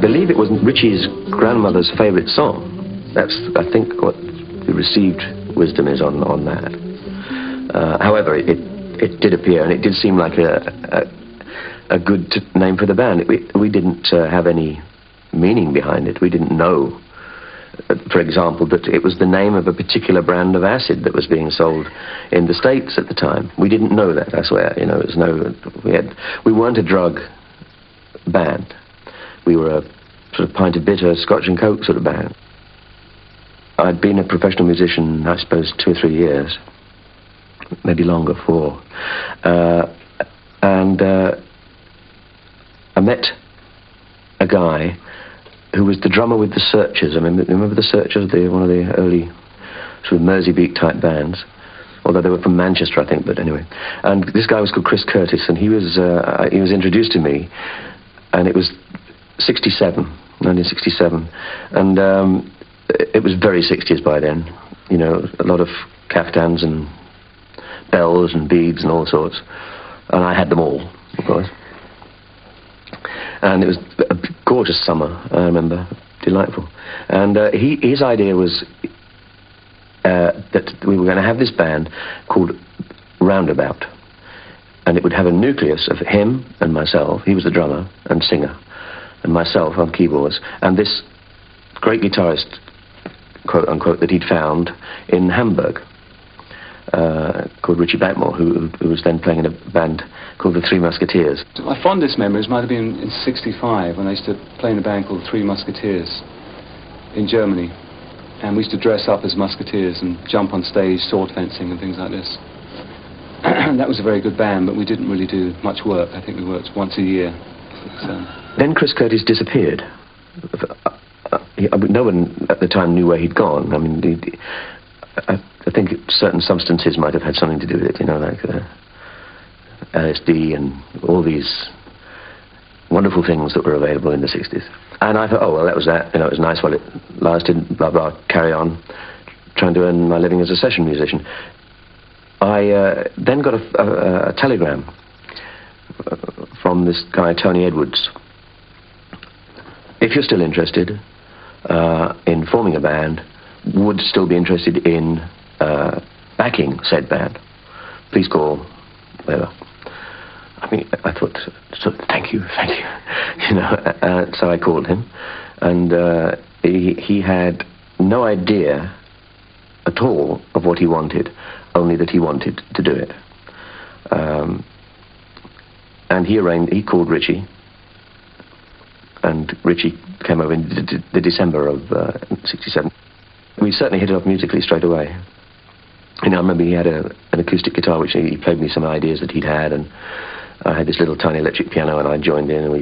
believe it was Ritchie's grandmother's favourite song. That's, I think, what the received wisdom is on that. However, it did appear, and it did seem like a good name for the band. We didn't have any meaning behind it. We didn't know, for example, that it was the name of a particular brand of acid that was being sold in the States at the time. We didn't know that, I swear. You know, it was we weren't a drug band. We were a sort of pint of bitter Scotch and Coke sort of band. I'd been a professional musician, I suppose, 2 or 3 years, maybe longer, 4. And I met a guy who was the drummer with the Searchers. I mean, remember the Searchers? One of the early sort of Merseybeat type bands, although they were from Manchester, I think. But anyway, and this guy was called Chris Curtis, and he was introduced to me, and it was 1967, and it was very 60s by then. You know, a lot of caftans and bells and beads and all sorts, and I had them all, of course. And it was a gorgeous summer, I remember, delightful. And his idea was that we were going to have this band called Roundabout, and it would have a nucleus of him and myself. He was the drummer and singer, and myself on keyboards, and this great guitarist, quote unquote, that he'd found in Hamburg, called Ritchie Blackmore, who was then playing in a band called the Three Musketeers. My fondest memories might have been in '65 when I used to play in a band called the Three Musketeers in Germany, and we used to dress up as musketeers and jump on stage, sword fencing and things like this. That was a very good band, but we didn't really do much work. I think we worked once a year. Then Chris Curtis disappeared. No one at the time knew where he'd gone. I mean, I think certain substances might have had something to do with it, you know, like LSD and all these wonderful things that were available in the 60s. And I thought, oh, well, that was that. You know, it was nice while it lasted, blah, blah, carry on, trying to earn my living as a session musician. I then got a telegram from this guy, Tony Edwards. If you're still interested in forming a band, would still be interested in backing said band, please call, whatever. I mean, I thought, so, thank you, you know. So I called him, and he had no idea at all of what he wanted, only that he wanted to do it. And he called Ritchie, and Ritchie came over in the December of '67. We certainly hit it off musically straight away. You know, I remember he had an acoustic guitar, which he played me some ideas that he'd had, and I had this little tiny electric piano, and I joined in, and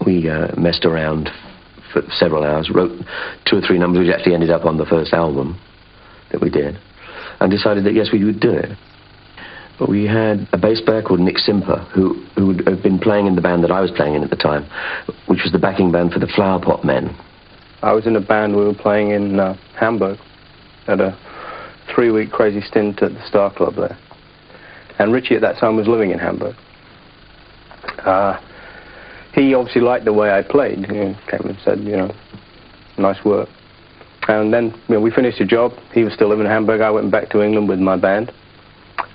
we messed around for several hours, wrote 2 or 3 numbers, which actually ended up on the first album that we did, and decided that, yes, we would do it. But we had a bass player called Nick Simper, who had been playing in the band that I was playing in at the time, which was the backing band for the Flower Pot Men. I was in a band. We were playing in Hamburg, at a 3-week crazy stint at the Star Club there. And Ritchie at that time was living in Hamburg. He obviously liked the way I played. You know, came and said, you know, nice work. And then, you know, we finished the job. He was still living in Hamburg. I went back to England with my band.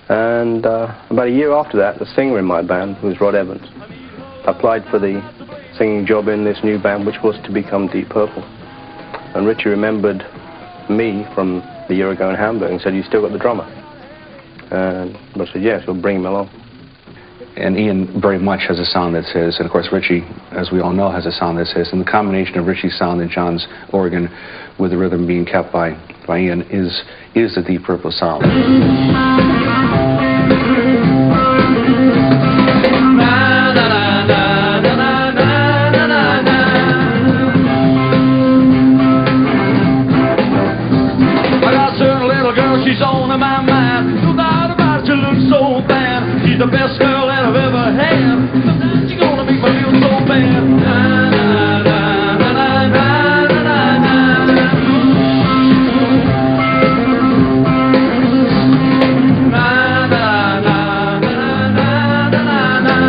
And about a year after that, the singer in my band was Rod Evans. Applied for the singing job in this new band, which was to become Deep Purple. And Ritchie remembered me from the year ago in Hamburg and said, "You still got the drummer?" And I said, "Yes, we'll bring him along." And Ian very much has a sound that's his, and of course Ritchie, as we all know, has a sound that's his. And the combination of Ritchie's sound and John's organ, with the rhythm being kept by Ian, is the Deep Purple sound. She's on my mind, no doubt about it, she looks so bad. She's the best girl that I've ever had. Sometimes she's gonna make me feel so bad. Na, na, na, na, na, na, na, na, na. Na, na, na, na, na, na, na, na.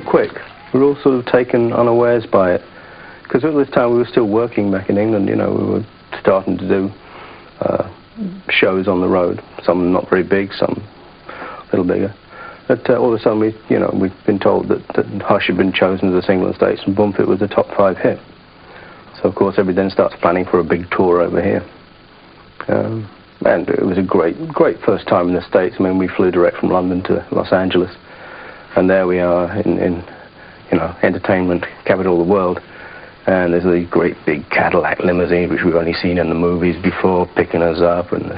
quick. We were all sort of taken unawares by it. Because at this time we were still working back in England, you know, we were starting to do shows on the road, some not very big, some a little bigger. But all of a sudden we've been told that Hush had been chosen as a single in the States and Boom Fit was a top 5 hit. So of course everybody then starts planning for a big tour over here. And it was a great first time in the States. I mean, we flew direct from London to Los Angeles. And there we are in you know, entertainment capital of the world. And there's these great big Cadillac limousines, which we've only seen in the movies before, picking us up. And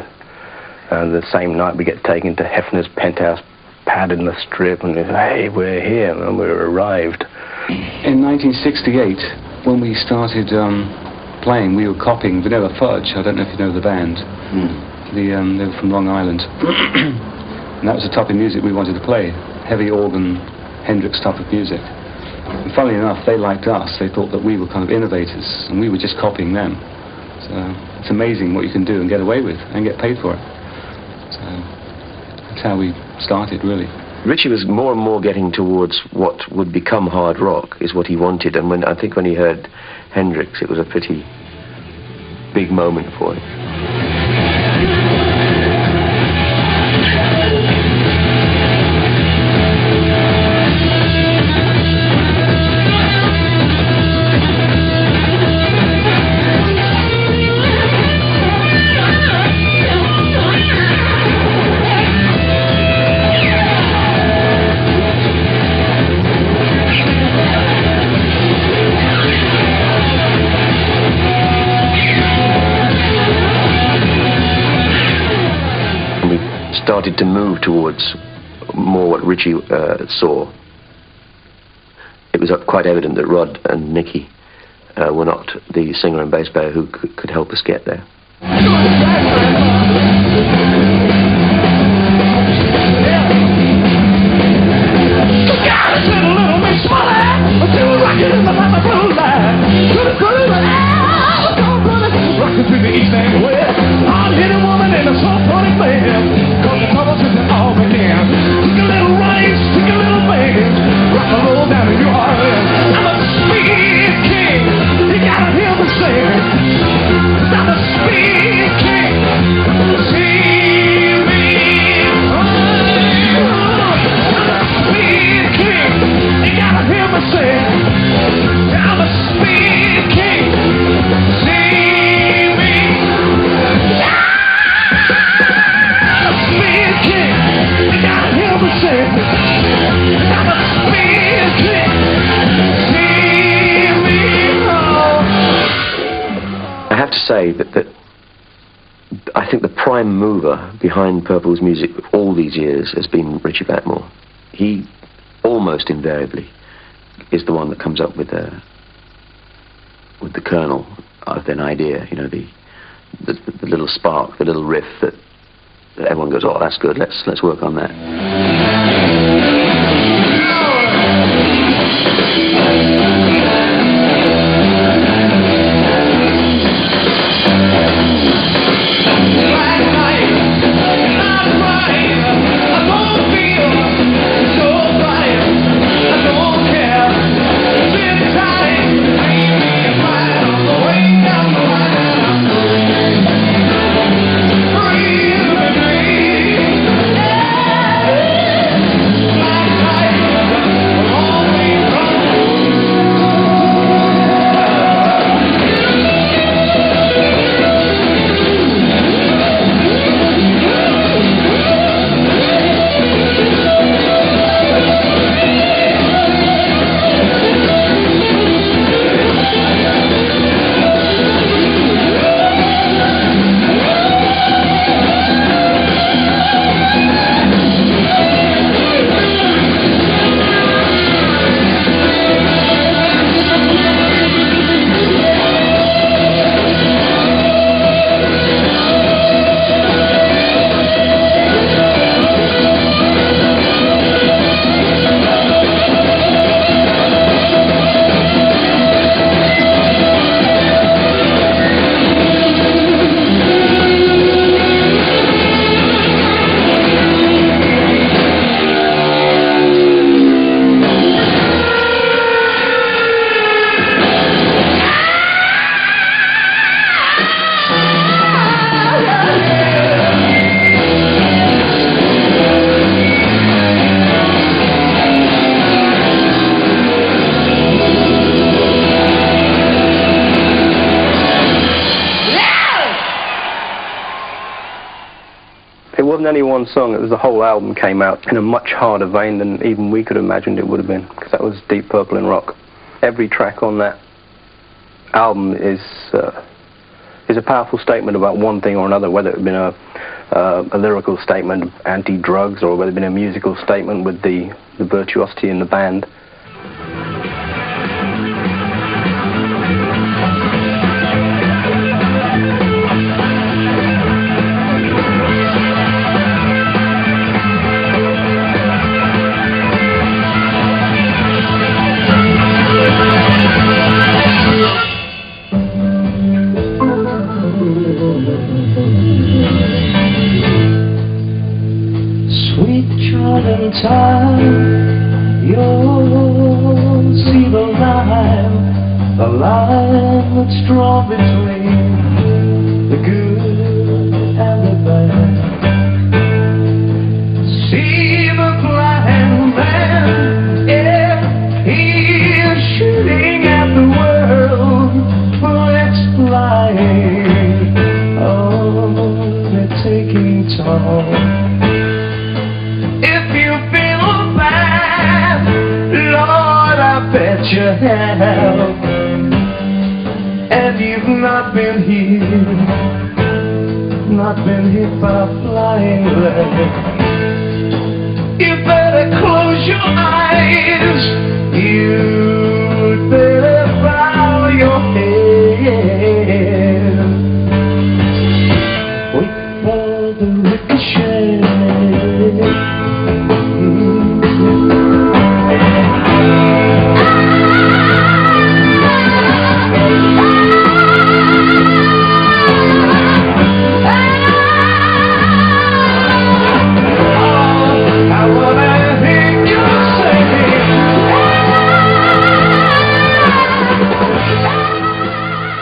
the same night we get taken to Hefner's penthouse pad in the Strip, and hey, we're here, and we're arrived. In 1968, when we started playing, we were copying Vanilla Fudge. I don't know if you know the band. They were from Long Island. And that was the type of music we wanted to play. Heavy organ, Hendrix type of music. And funnily enough, they liked us. They thought that we were kind of innovators, and we were just copying them. So it's amazing what you can do and get away with and get paid for it. So that's how we started, really. Ritchie was more and more getting towards what would become hard rock, is what he wanted. And I think when he heard Hendrix, it was a pretty big moment for him. Started to move towards more what Ritchie saw. It was quite evident that Rod and Nicky were not the singer and bass player who could help us get there. Say that I think the prime mover behind Purple's music all these years has been Ritchie Blackmore. He almost invariably is the one that comes up with the kernel of an idea, you know, the little spark, the little riff that everyone goes, oh, that's good, let's work on that. wasn't any one song, it was the whole album came out in a much harder vein than even we could have imagined it would have been, because that was Deep Purple in rock. Every track on that album is a powerful statement about one thing or another, whether it had been a lyrical statement anti-drugs, or whether it had been a musical statement with the virtuosity in the band. Time, you'll see the line that's drawn between the good and the bad. See the blind man, yeah, he is shooting at the world, bullets flying, oh, they're taking toll. Bet you have, and you've not been hit by a flying lead. You better close your eyes, you better bow your head. Wait for the ricochet.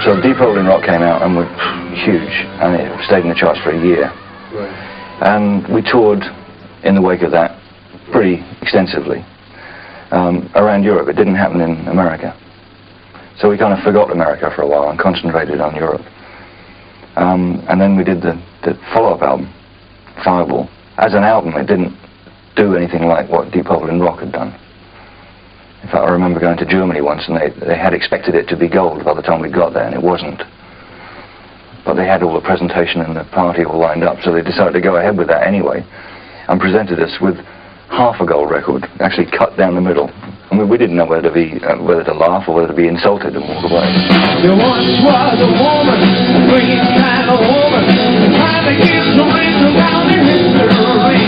So Deep Purple in Rock came out and were huge, and it stayed in the charts for a year. Right. And we toured in the wake of that pretty extensively around Europe. It didn't happen in America. So we kind of forgot America for a while and concentrated on Europe. And then we did the follow-up album, Fireball. As an album, it didn't do anything like what Deep Purple in Rock had done. In fact, I remember going to Germany once, and they had expected it to be gold by the time we got there, and it wasn't. But they had all the presentation and the party all lined up, so they decided to go ahead with that anyway, and presented us with half a gold record, actually cut down the middle. And we didn't know whether to laugh or whether to be insulted and walk away. There once was a woman, a green kind of woman, trying to get some reason down in history.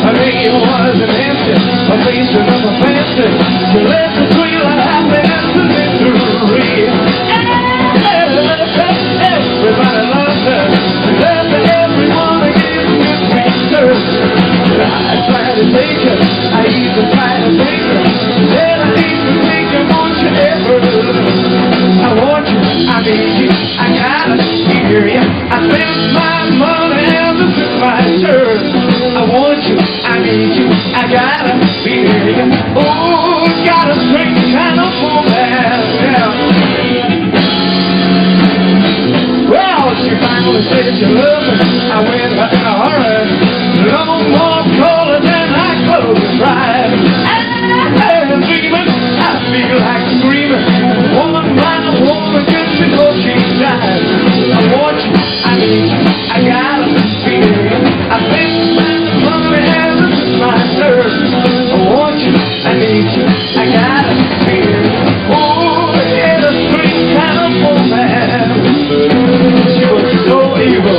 Her name wasn't empty, her face was never fancy. She left the tree like happiness to mystery. Everybody loves her. She left to everyone again with pictures. I tried to take her, I even tried to take her. Then I need to take her, won't you ever? I want you, I need you, I gotta hear you. I spent my money and this is my turn. I want you, I need you, I gotta hear you. Oh, got a strange kind of woman, yeah. Well, she finally said she loved me. I went in a hurry. No more calling than I close the drive. I'm dreaming, I feel like screaming. Woman by woman just before she died. I want you, I need you, I gotta feel you. I think my money has my nerve. I want you, I need you, I gotta feel you. Oh, yeah, the strange kind of woman. She was so evil.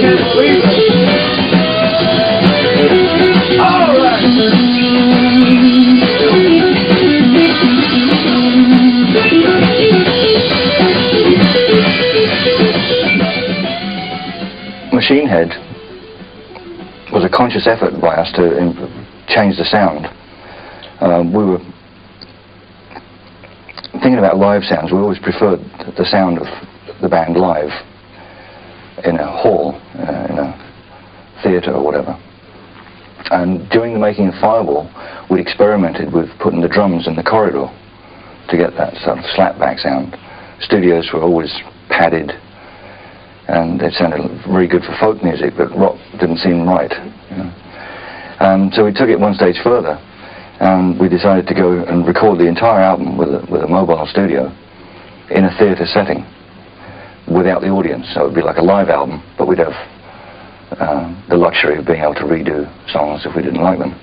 Can't believe it. All right. Machine Head was a conscious effort by us to change the sound. We were thinking about live sounds. We always preferred the sound of the band live in a hall, in a theatre or whatever. And during the making of Fireball, we experimented with putting the drums in the corridor to get that sort of slapback sound. Studios were always padded, and it sounded very good for folk music, but rock didn't seem right. You know? So we took it one stage further, and we decided to go and record the entire album with a mobile studio in a theatre setting without the audience. So it would be like a live album, but we'd have the luxury of being able to redo songs if we didn't like them.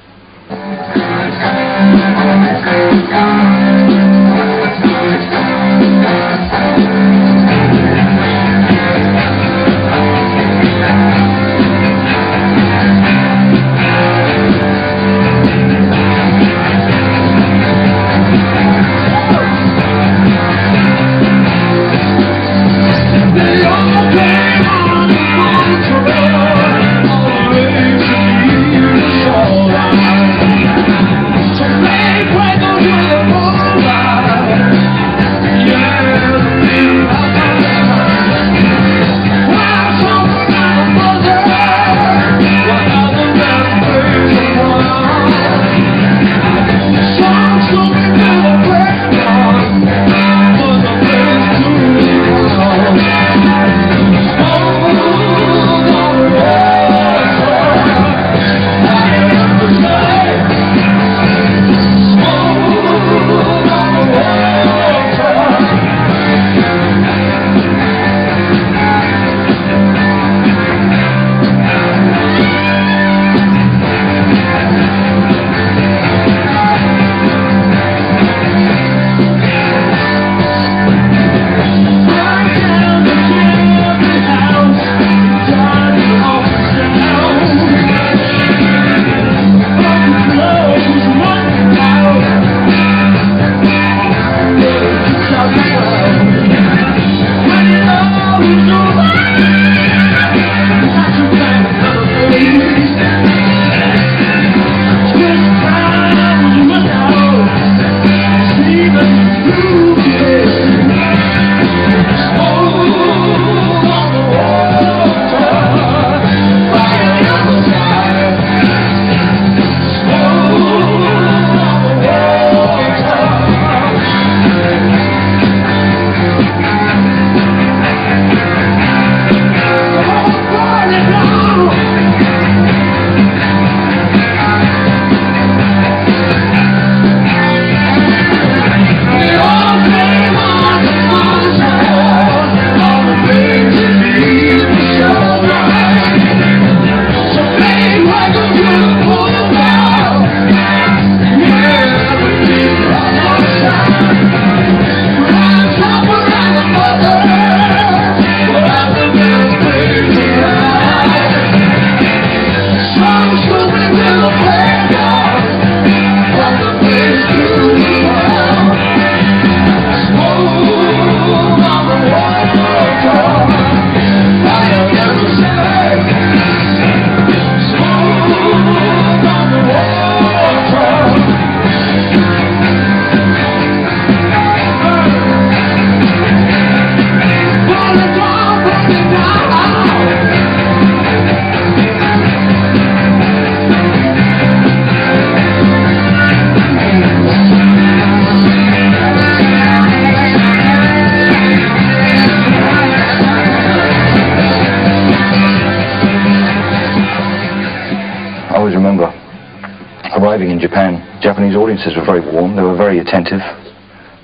Arriving in Japan, Japanese audiences were very warm, they were very attentive,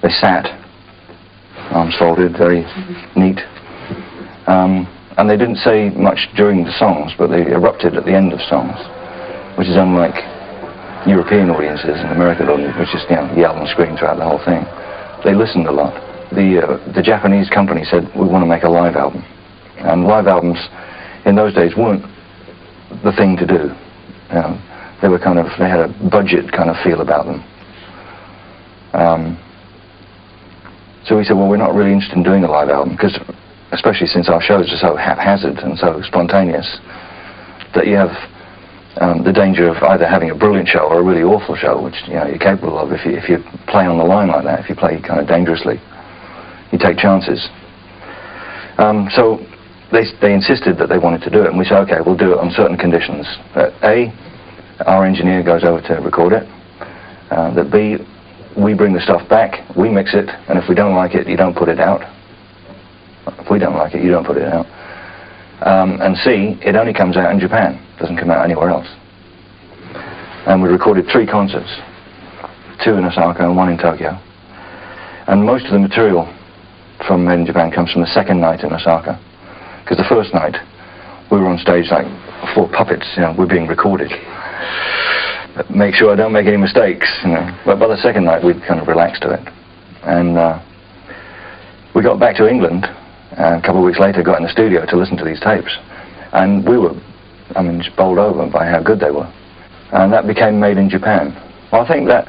they sat, arms folded, very neat, and they didn't say much during the songs, but they erupted at the end of songs, which is unlike European audiences and American audiences, which just, you know, yell and scream throughout the whole thing. They listened a lot. The Japanese company said, we want to make a live album, and live albums in those days weren't the thing to do. You know, they were kind of, they had a budget kind of feel about them. So we said, well, we're not really interested in doing a live album, because especially since our shows are so haphazard and so spontaneous, that you have the danger of either having a brilliant show or a really awful show, which, you know, you're capable of if you play on the line like that, if you play kind of dangerously. You take chances. So they insisted that they wanted to do it, and we said, okay, we'll do it on certain conditions. A, our engineer goes over to record it. That B, we bring the stuff back, we mix it, and if we don't like it, you don't put it out. If we don't like it, you don't put it out. and C, it only comes out in Japan, doesn't come out anywhere else. And we recorded 3 concerts, 2 in Osaka and 1 in Tokyo. And most of the material from Made in Japan comes from the second night in Osaka, because the first night we were on stage like 4 puppets, you know, we're being recorded. Make sure I don't make any mistakes, you know. But by the second night we kind of relaxed to it. And we got back to England, and a couple of weeks later got in the studio to listen to these tapes. And we were, I mean, just bowled over by how good they were. And that became Made in Japan. Well, I think that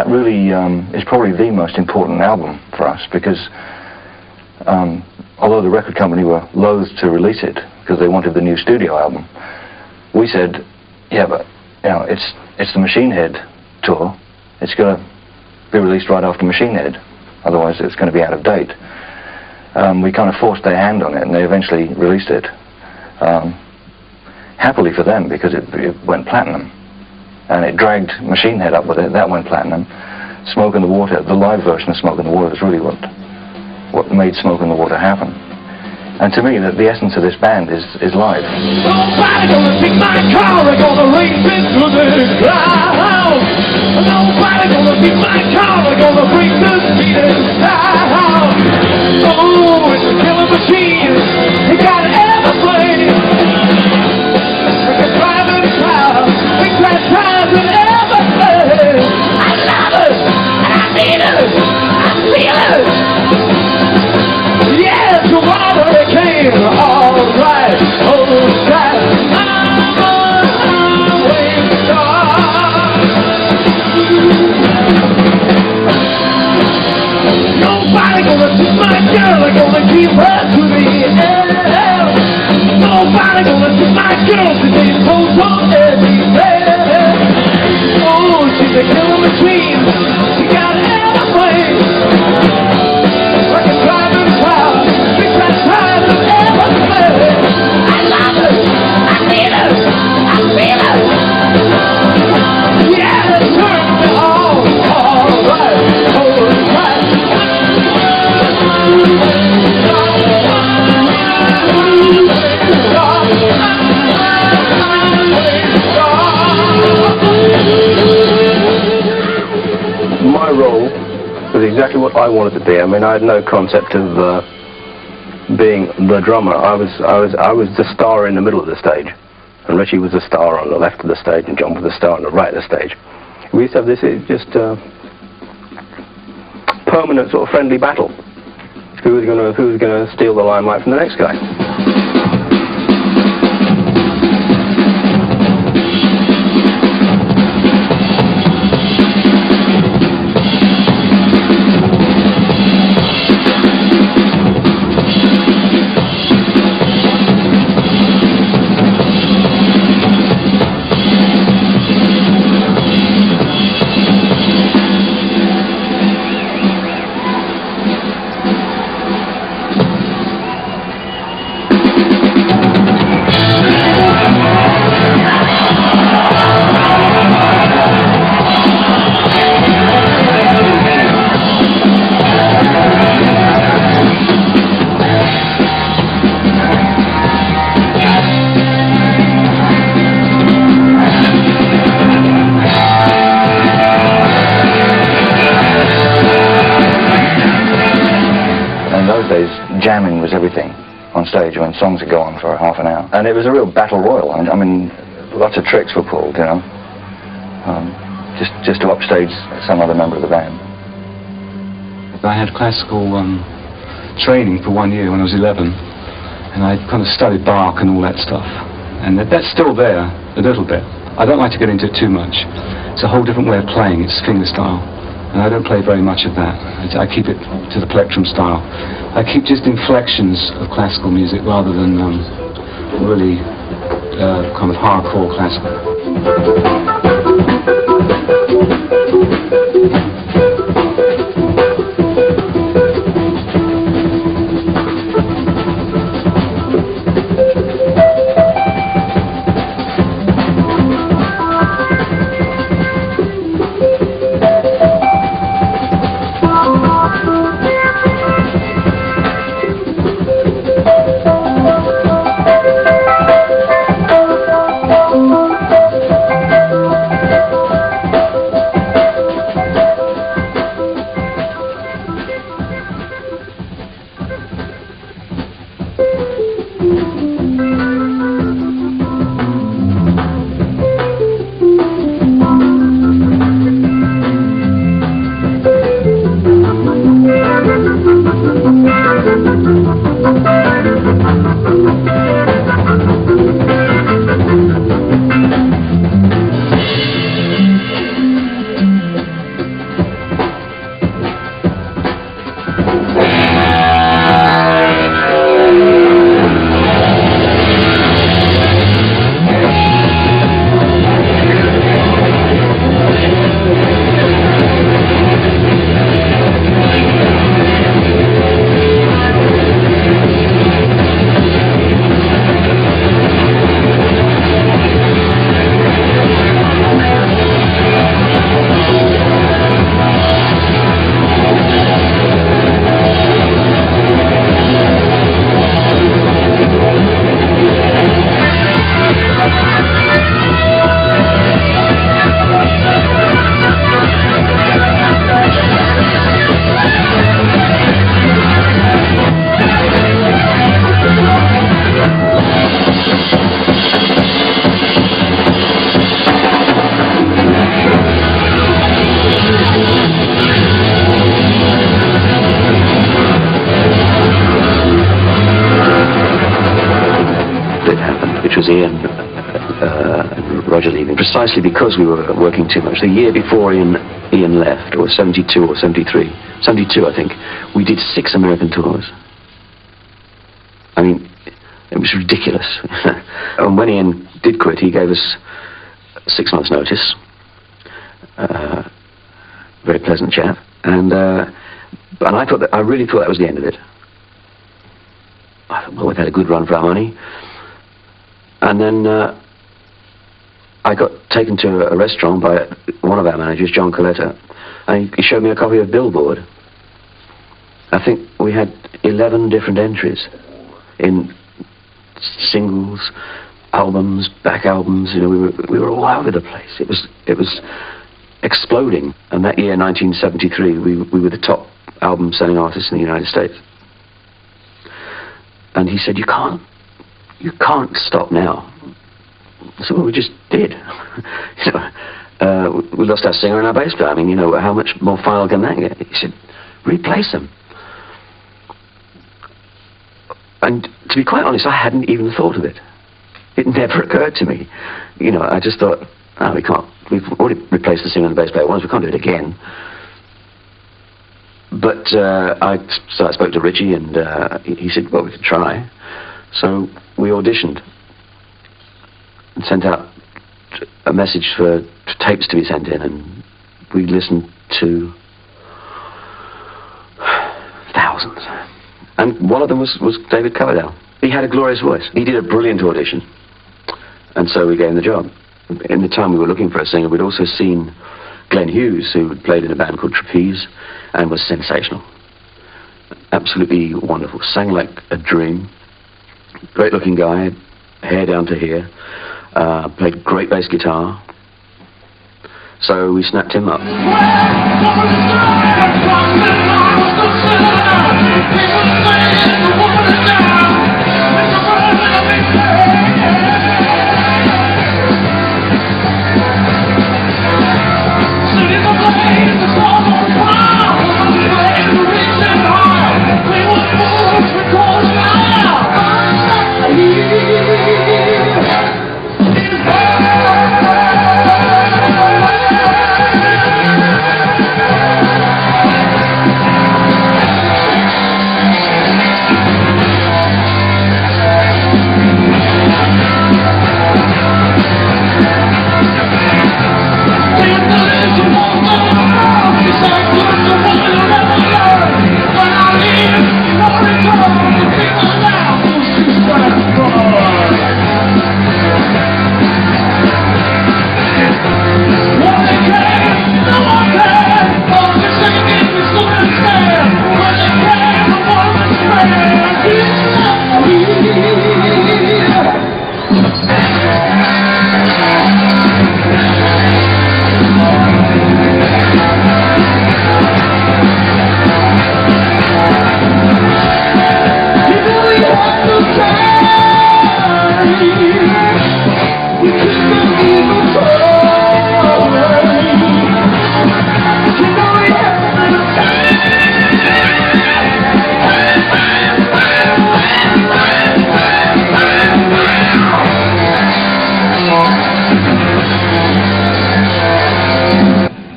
really is probably the most important album for us, because although the record company were loath to release it because they wanted the new studio album, we said, yeah, but you know, it's the Machine Head tour. It's going to be released right after Machine Head, otherwise it's going to be out of date. We kind of forced their hand on it, and they eventually released it. Happily for them, because it went platinum, and it dragged Machine Head up with it. That went platinum. Smoke in the Water, the live version of Smoke in the Water, is really what made Smoke in the Water happen. And to me, the essence of this band is live. Nobody gonna take my car, they're gonna race it to the ground. Nobody gonna beat my car, they're gonna break the speeders down. Oh, it's a killer machine, it got everything. Like a driving car, big fat tires and everything. I love it, and I mean it, I feel it. Yeah, it's a water hurricane, alright, alright. I'm a highway star. Nobody gonna take my girl, they're gonna keep her to the end. Nobody gonna take my girl, today's clothes on everywhere. Oh, she's a killer machine, she got everything. Like a driving car, big fat tires and everything. I love it, I need it, I feel it. Yeah, it turns me on, alright, alright. My role was exactly what I wanted to be. I mean, I had no concept of being the drummer. I was the star in the middle of the stage, and Richie was the star on the left of the stage, and John was the star on the right of the stage. We used to have this just permanent sort of friendly battle. Who was going to steal the limelight from the next guy? Jamming was everything on stage when songs would go on for half an hour. And it was a real battle royal. I mean, lots of tricks were pulled, you know, just to upstage some other member of the band. I had classical training for 1 year when I was 11, and I kind of studied Bach and all that stuff. And that's still there, a little bit. I don't like to get into it too much. It's a whole different way of playing. It's finger style. And I don't play very much of that. I keep it to the plectrum style. I keep just inflections of classical music rather than really kind of hardcore classical. Ian and Roger leaving, precisely because we were working too much. The year before Ian left, or 72 or 73, 72 I think, we did 6 American tours. I mean, it was ridiculous. And when Ian did quit, he gave us 6 months' notice. Very pleasant chap. And I really thought that was the end of it. I thought, well, we've had a good run for our money. And then I got taken to a restaurant by one of our managers, John Coletta, and he showed me a copy of Billboard. I think we had 11 different entries in singles, albums, back albums. You know, we were all over the place. It was exploding. And that year, 1973, we were the top album-selling artists in the United States. And he said, you can't stop now. So well, we just did. You know, we lost our singer and our bass player. I mean, you know, how much more final can that get? He said, replace them. And to be quite honest, I hadn't even thought of it. It never occurred to me. You know, I just thought, oh, we can't. We've already replaced the singer and the bass player once. We can't do it again. But so I spoke to Richie, and he said, well, we could try. So we auditioned and sent out a message for tapes to be sent in, and we listened to thousands. And one of them was David Coverdale. He had a glorious voice. He did a brilliant audition. And so we gave him the job. In the time we were looking for a singer, we'd also seen Glenn Hughes, who had played in a band called Trapeze and was sensational. Absolutely wonderful. Sang like a dream. Great looking guy, hair down to here. Played great bass guitar. So we snapped him up.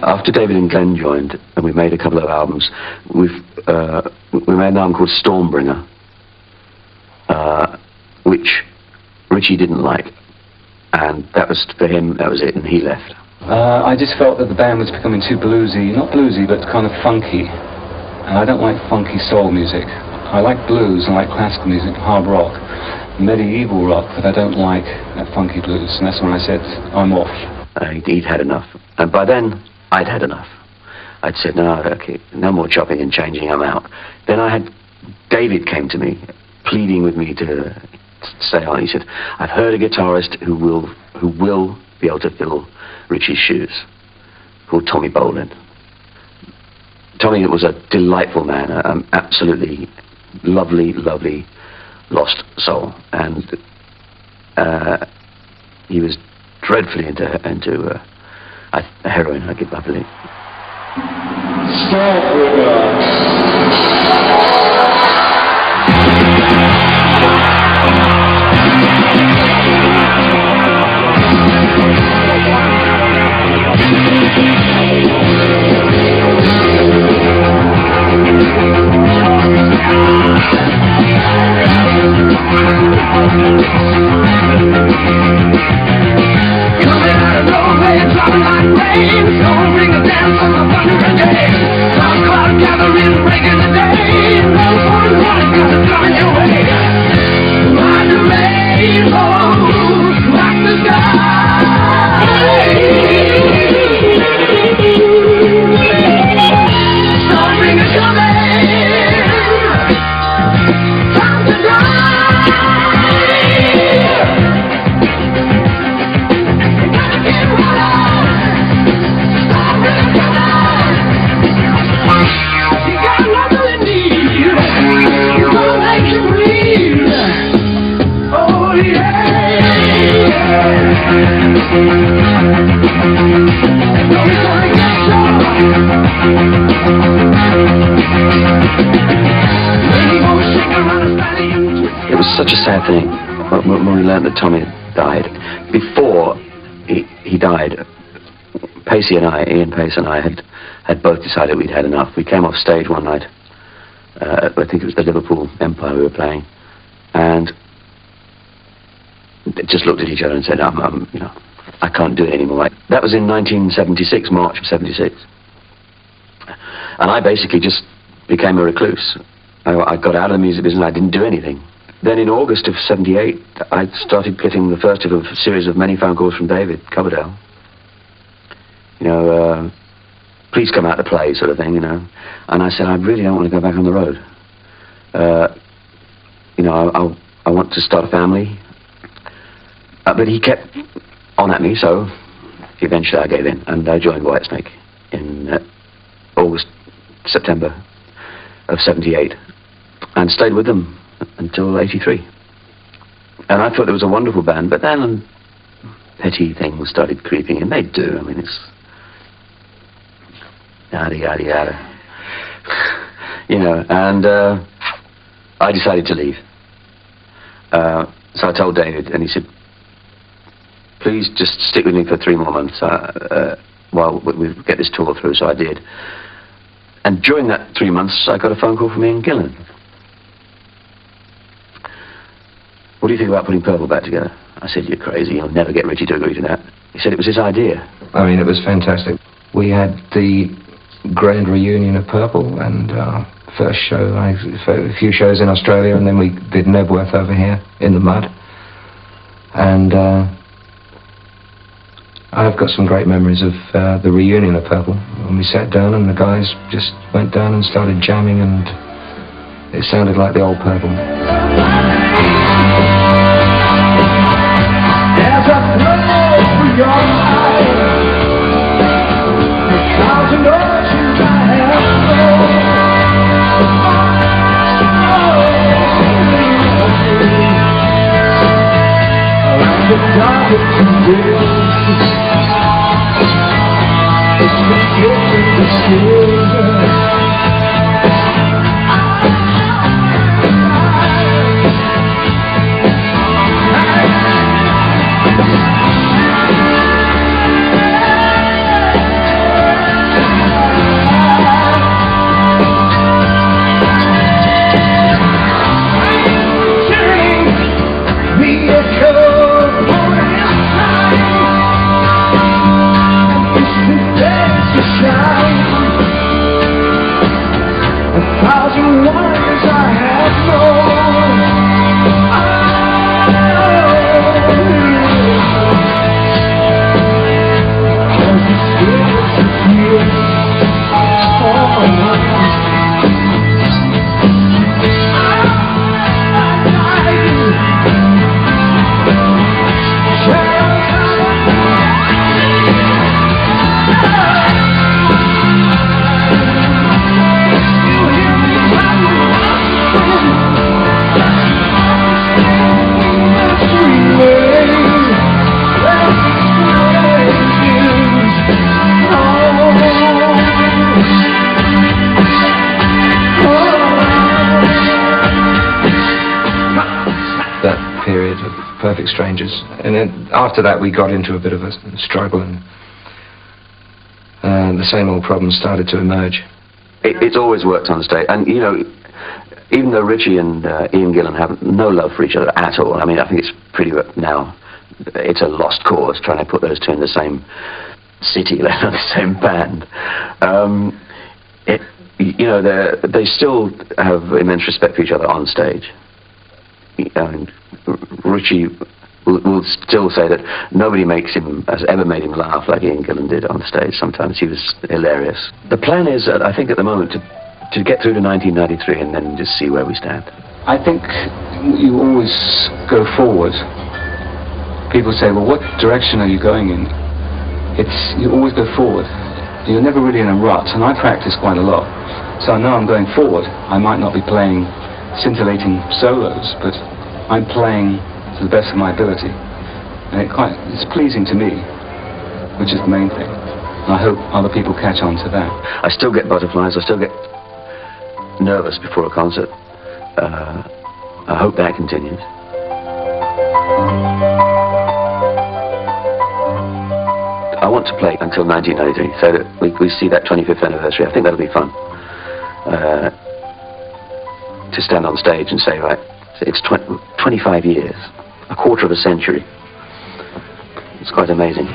After David and Glenn joined, and we made a couple of albums, we made an album called Stormbringer, which Richie didn't like, and that was, for him, that was it, and he left. I just felt that the band was becoming too bluesy, not bluesy, but kind of funky, and I don't like funky soul music. I like blues, and I like classical music, hard rock, medieval rock, but I don't like that funky blues, and that's when I said, I'm off. He'd had enough, and by then, I'd had enough. I'd said, no, okay, no more chopping and changing, I'm out. Then David came to me, pleading with me to stay on. He said, I've heard a guitarist who will be able to fill Richie's shoes, called Tommy Bolin. Tommy was a delightful man, an absolutely lovely, lovely lost soul. And he was dreadfully into heroin, I believe. Stormbringer. Coming out of nowhere, dropping like rain. Don't bring a dance on the wandering day. Some cloud gathering, breaking the day. No one wanted to come in your way. Ride the rainbow, rock the sky. Spring is coming, time to die. It was such a sad thing when we learned that Tommy died. Before he died, Pacey and I, Ian Pace and I, had both decided we'd had enough. We came off stage one night, I think it was the Liverpool Empire we were playing, and just looked at each other and said, you know, I can't do it anymore. That was in 1976, March of 76. And I basically just became a recluse. I got out of the music business, I didn't do anything. Then in August of 78, I started getting the first of a series of many phone calls from David Coverdale. You know, please come out to play, sort of thing, you know. And I said, I really don't want to go back on the road. You know, I want to start a family. But he kept on at me, so eventually I gave in, and I joined Whitesnake in September of 78, and stayed with them until 83. And I thought it was a wonderful band, but then petty things started creeping in. They do, I mean, it's yada, yada, yada. You know, and I decided to leave. So I told David, and he said, please just stick with me for 3 more months while we get this tour through. So I did. And during that 3 months, I got a phone call from Ian Gillan. What do you think about putting Purple back together? I said, you're crazy. You'll never get Richie to agree to that. He said it was his idea. I mean, it was fantastic. We had the grand reunion of Purple, and first show, a few shows in Australia, and then we did Nebworth over here in the mud. And I've got some great memories of the reunion of Purple, when we sat down and the guys just went down and started jamming, and it sounded like the old Purple. There's a thrill for your life, a thousand oceans I have known. Around the darkest conditions, it's the gift of the season. Perfect Strangers, and then after that we got into a bit of a struggle, and the same old problems started to emerge. It's always worked on stage, and you know, even though Richie and Ian Gillan have no love for each other at all, I mean, I think it's pretty now, it's a lost cause trying to put those two in the same city, let alone the same band. You know, they still have immense respect for each other on stage. And Richie will still say that nobody has ever made him laugh like Ian Gillan did on stage. Sometimes he was hilarious. The plan is, I think at the moment, to get through to 1993 and then just see where we stand. I think you always go forward. People say, well, what direction are you going in? You always go forward. You're never really in a rut, and I practice quite a lot. So I know I'm going forward. I might not be playing scintillating solos, but I'm playing to the best of my ability. And it's pleasing to me, which is the main thing. And I hope other people catch on to that. I still get butterflies, I still get nervous before a concert. I hope that continues. I want to play until 1993, so that we see that 25th anniversary. I think that'll be fun. To stand on stage and say, right, it's 25 years, a quarter of a century. It's quite amazing.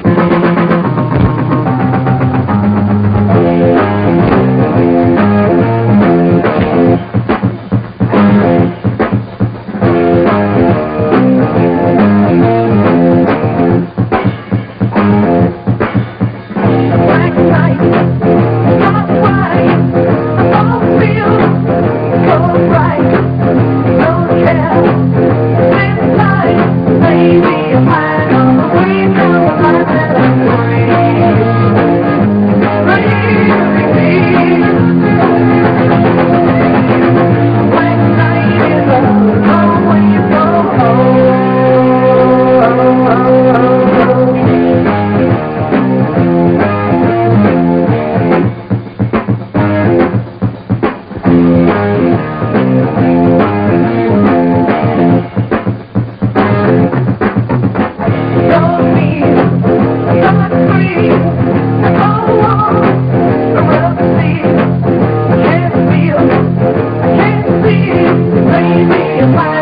Baby,